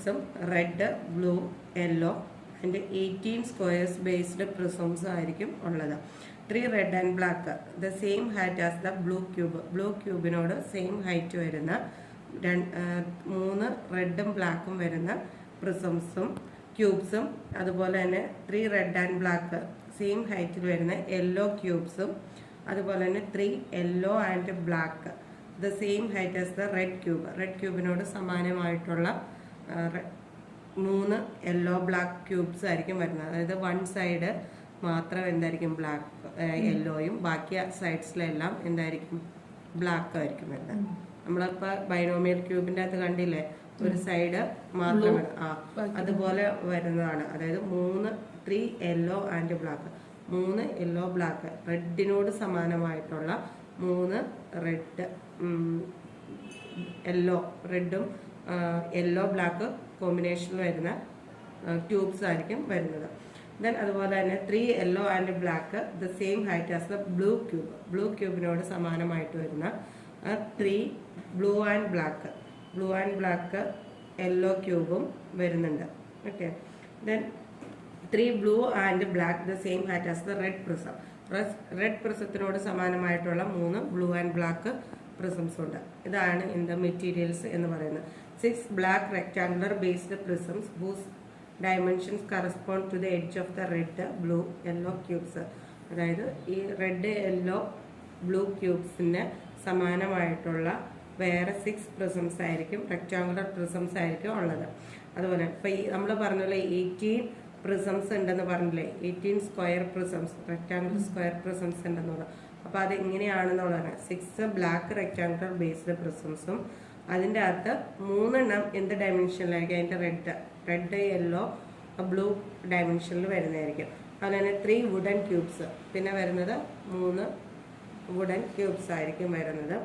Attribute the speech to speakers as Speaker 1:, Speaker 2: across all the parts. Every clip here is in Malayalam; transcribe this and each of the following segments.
Speaker 1: ക്യൂബ്സും red, blue, yellow and 18 squares based prisms ആയിരിക്കും ഉള്ളത്. 3 red and black the same height as the blue cube. Blue ക്യൂബിനോട് സെയിം ഹൈറ്റ് വരുന്ന 3 റെഡും ബ്ലാക്കും വരുന്ന പ്രിസംസും ക്യൂബ്സും, അതുപോലെ തന്നെ 3 റെഡ് ആൻഡ് ബ്ലാക്ക് സെയിം ഹൈറ്റിൽ വരുന്ന യെല്ലോ ക്യൂബ്സും, അതുപോലെ തന്നെ 3 yellow and black the same height as the red cube. Red ക്യൂബിനോട് സമാനമായിട്ടുള്ള 3 യെല്ലോ ബ്ലാക്ക് ക്യൂബ്സ് ആയിരിക്കും വരുന്നത്. അതായത് വൺ സൈഡ് മാത്രം എന്തായിരിക്കും ബ്ലാക്ക് യെല്ലോയും ബാക്കി സൈഡ്സിലെല്ലാം എന്തായിരിക്കും ബ്ലാക്ക് ആയിരിക്കും വരുന്നത്. നമ്മളിപ്പോൾ ബൈനോമിയൽ ക്യൂബിൻ്റെ അകത്ത് കണ്ടില്ലേ, ഒരു സൈഡ് മാത്രം അതുപോലെ വരുന്നതാണ്. അതായത് 3 yellow and black, 3 yellow black, റെഡിനോട് സമാനമായിട്ടുള്ള 3 റെഡ് റെഡും യെല്ലോ ബ്ലാക്ക് കോമ്പിനേഷനിൽ വരുന്ന ട്യൂബ്സ് ആയിരിക്കും വരുന്നത്. ദെൻ അതുപോലെ തന്നെ 3 yellow and black the same height as the blue cube. Blue ക്യൂബിനോട് സമാനമായിട്ട് വരുന്ന 3 ബ്ലൂ ആൻഡ് ബ്ലാക്ക് യെല്ലോ ക്യൂബും വരുന്നുണ്ട്. Okay. Then 3 blue and black the same height as the red prism. Red പ്രിസത്തിനോട് സമാനമായിട്ടുള്ള 3 ബ്ലൂ ആൻഡ് ബ്ലാക്ക് പ്രിസംസ് ഉണ്ട്. ഇതാണ് ഇൻ ദ മെറ്റീരിയൽസ് എന്ന് പറയുന്നത്. 6 black rectangular based prisms whose dimensions correspond to the edge of the red, blue, yellow cubes. അതായത് ഈ റെഡ്, യെല്ലോ, ബ്ലൂ ക്യൂബ്സിന് സമാനമായിട്ടുള്ള വേറെ 6 പ്രിസംസ് ആയിരിക്കും, റെക്ടാങ്കുലർ പ്രിസംസ് ആയിരിക്കും ഉള്ളത്. അതുപോലെ ഇപ്പം ഈ നമ്മൾ പറഞ്ഞ 18 പ്രിസംസ് ഉണ്ടെന്ന് പറഞ്ഞില്ലേ, 18 square prisms, rectangular square prisms ഉണ്ടെന്നുള്ളത്. അപ്പോൾ അത് എങ്ങനെയാണെന്നുള്ളതാണ്. 6 ബ്ലാക്ക് റെക്ടാങ്കുലർ ബേസ്ഡ് പ്രിസംസും അതിൻ്റെ അകത്ത് 3 എണ്ണം എന്ത് ഡയമെൻഷനിലായിരിക്കും, അതിൻ്റെ റെഡ്, യെല്ലോ, ബ്ലൂ ഡയമെൻഷനിൽ വരുന്നതായിരിക്കും. അതുപോലെ തന്നെ 3 വുഡൻ ക്യൂബ്സ്, പിന്നെ വരുന്നത് 3 വുഡൻ ക്യൂബ്സ് ആയിരിക്കും വരുന്നത്.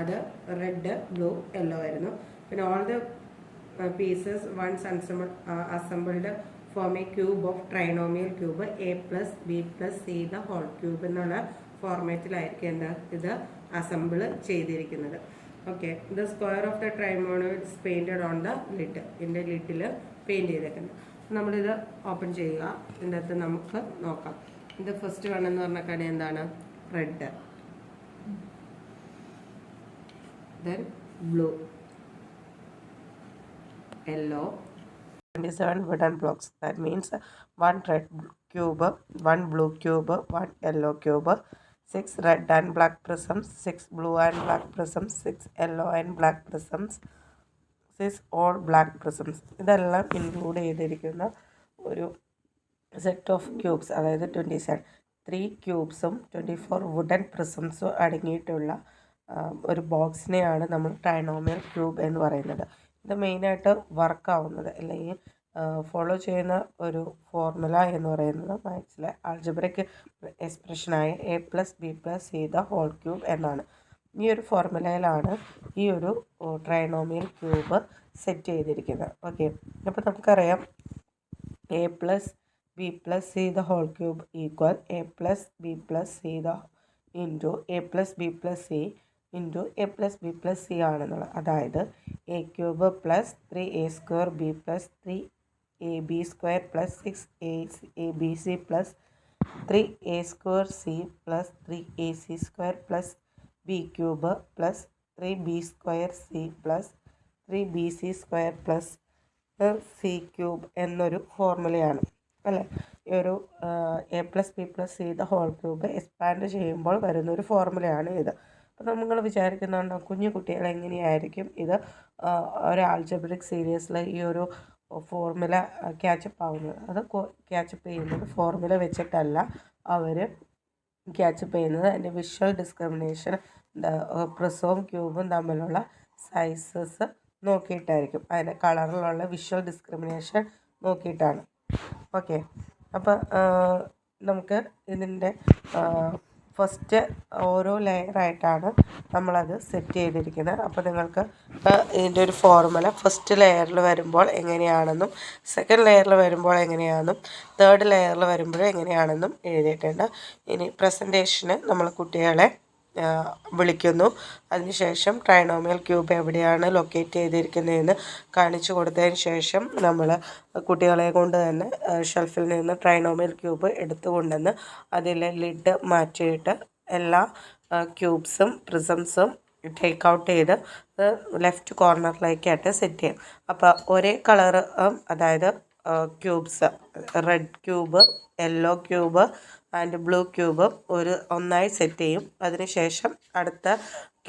Speaker 1: അത് റെഡ്, ബ്ലൂ, യെല്ലോ വരുന്നു. പിന്നെ all the pieces once assembled form a cube of trinomial cube a + b + c the whole cube എന്നുള്ള ഫോർമാറ്റിലായിരിക്കും എന്താ ഇത് അസംബിൾ ചെയ്തിരിക്കുന്നത്. Okay. The square of the trinomial is painted on the lid. ഇതിൻ്റെ ലിഡിൽ പെയിൻറ്റ് ചെയ്തിട്ടുണ്ട്. നമ്മളിത് ഓപ്പൺ ചെയ്യുക. ഇതിൻ്റെ അകത്ത് നമുക്ക് നോക്കാം. ഇത് ഫസ്റ്റ് കാണുന്ന പറഞ്ഞ കടി എന്താണ്, red, then blue, yellow, 27 wooden blocks. That means 1 red cube, 1 blue cube, 1 yellow cube, 6 red and black prisms, 6 blue and black prisms, 6 yellow and black prisms, 6 all black prisms. ഇതെല്ലാം ഇൻക്ലൂഡ് ചെയ്തിരിക്കുന്ന ഒരു സെറ്റ് ഓഫ് ക്യൂബ്സ്, അതായത് 27 3 ക്യൂബ്സും 24 വുഡൻ പ്രിസംസും അടങ്ങിയിട്ടുള്ള ഒരു ബോക്സിനെയാണ് നമ്മൾ ട്രൈനോമിയൽ ക്യൂബ് എന്ന് പറയുന്നത്. ഇത് മെയിനായിട്ട് വർക്കാവുന്നത് അല്ലെങ്കിൽ ഫോളോ ചെയ്യുന്ന ഒരു ഫോർമുല എന്ന് പറയുന്നത് മാത്സിലെ ആൾജിബ്രിക് എക്സ്പ്രഷനായ a + b + c the whole cube എന്നാണ്. ഈ ഒരു ഫോർമുലയിലാണ് ഈ ഒരു ട്രൈനോമിയൽ ക്യൂബ് സെറ്റ് ചെയ്തിരിക്കുന്നത്. ഓക്കെ. അപ്പോൾ നമുക്കറിയാം a + b + c the whole cube equal a + b + c the into a + b + c into a + b + c ആണെന്നുള്ളത്. അതായത് a³ + 3a² b + 3ab² + 6abc + 3a² c + 3ac² + b³ + 3b² c + 3bc² + c³ എന്നൊരു ഫോർമുലയാണ് അല്ലേ. ഈ ഒരു a + b + c the whole cube expand ചെയ്യുമ്പോൾ വരുന്നൊരു ഫോർമുലയാണ് ഇത്. അപ്പോൾ നമ്മൾ വിചാരിക്കുന്നുണ്ടോ കുഞ്ഞു കുട്ടികൾ എങ്ങനെയായിരിക്കും ഇത് ഒരു ആൾജിബ്രിക് സീരീസിൽ ഈ ഒരു ഫോർമുല ക്യാച്ചപ്പ് ആവുന്നത്. അത് ക്യാച്ചപ്പ് ചെയ്യുന്നത് ഫോർമുല വെച്ചിട്ടല്ല, അവർ ക്യാച്ചപ്പ് ചെയ്യുന്നത് അതിൻ്റെ വിഷ്വൽ ഡിസ്ക്രിമിനേഷൻ, പ്രിസവും ക്യൂബും തമ്മിലുള്ള സൈസസ് നോക്കിയിട്ടായിരിക്കും, അതിൻ്റെ കളറിലുള്ള വിഷ്വൽ ഡിസ്ക്രിമിനേഷൻ നോക്കിയിട്ടാണ്. ഓക്കെ. അപ്പോൾ നമുക്ക് ഇതിൻ്റെ ഫസ്റ്റ് ഓരോ ലെയറായിട്ടാണ് നമ്മളത് സെറ്റ് ചെയ്തിരിക്കുന്നത്. അപ്പോൾ നിങ്ങൾക്ക് ഇതിൻ്റെ ഒരു ഫോർമുല ഫസ്റ്റ് ലെയറിൽ വരുമ്പോൾ എങ്ങനെയാണെന്നും സെക്കൻഡ് ലെയറിൽ വരുമ്പോൾ എങ്ങനെയാണെന്നും തേർഡ് ലെയറിൽ വരുമ്പോൾ എങ്ങനെയാണെന്നും എഴുതിയിട്ടുണ്ട്. ഇനി പ്രസൻറ്റേഷന് നമ്മൾ കുട്ടികളെ വിളിക്കുന്നു. അതിനുശേഷം ട്രൈനോമിയൽ ക്യൂബ് എവിടെയാണ് ലൊക്കേറ്റ് ചെയ്തിരിക്കുന്നതെന്ന് കാണിച്ചു കൊടുത്തതിന് ശേഷം നമ്മൾ കുട്ടികളെ കൊണ്ട് തന്നെ ഷെൽഫിൽ നിന്ന് ട്രൈനോമിയൽ ക്യൂബ് എടുത്തുകൊണ്ടെന്ന് അതിലെ ലിഡ് മാറ്റിയിട്ട് എല്ലാ ക്യൂബ്സും പ്രിസംസും ടേക്ക് ഔട്ട് ചെയ്ത് ലെഫ്റ്റ് കോർണറിലേക്കായിട്ട് സെറ്റ് ചെയ്യും. അപ്പോൾ ഒരേ കളറ് അതായത് cubes red cube, yellow cube and blue cube ഒന്നായി സെറ്റ് ചെയ്യും. അതിനുശേഷം അടുത്ത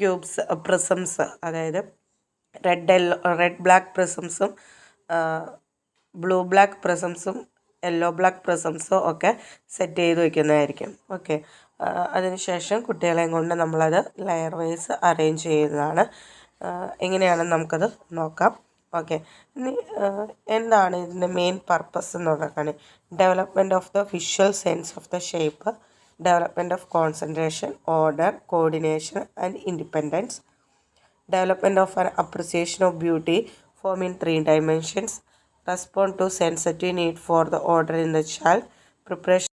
Speaker 1: ക്യൂബ്സ് പ്രിസംസ് അതായത് റെഡ് ബ്ലാക്ക് പ്രിസംസും ബ്ലൂ ബ്ലാക്ക് പ്രിസംസും യെല്ലോ ബ്ലാക്ക് പ്രിസംസും ഒക്കെ സെറ്റ് ചെയ്ത് വയ്ക്കുന്നതായിരിക്കും. ഓക്കെ, അതിനുശേഷം കുട്ടികളെയും കൊണ്ട് നമ്മളത് ലെയർ വൈസ് അറേഞ്ച് ചെയ്യുന്നതാണ്. എങ്ങനെയാണെന്ന് നമുക്കത് നോക്കാം. ഓക്കെ, ഇനി എന്താണ് ഇതിൻ്റെ മെയിൻ പർപ്പസ് എന്നുള്ളതാണ് development of the visual sense of the shape, development of concentration, order, coordination and independence, development of an appreciation of beauty form in 3 dimensions, respond to sensitive need for the order in the child, preparation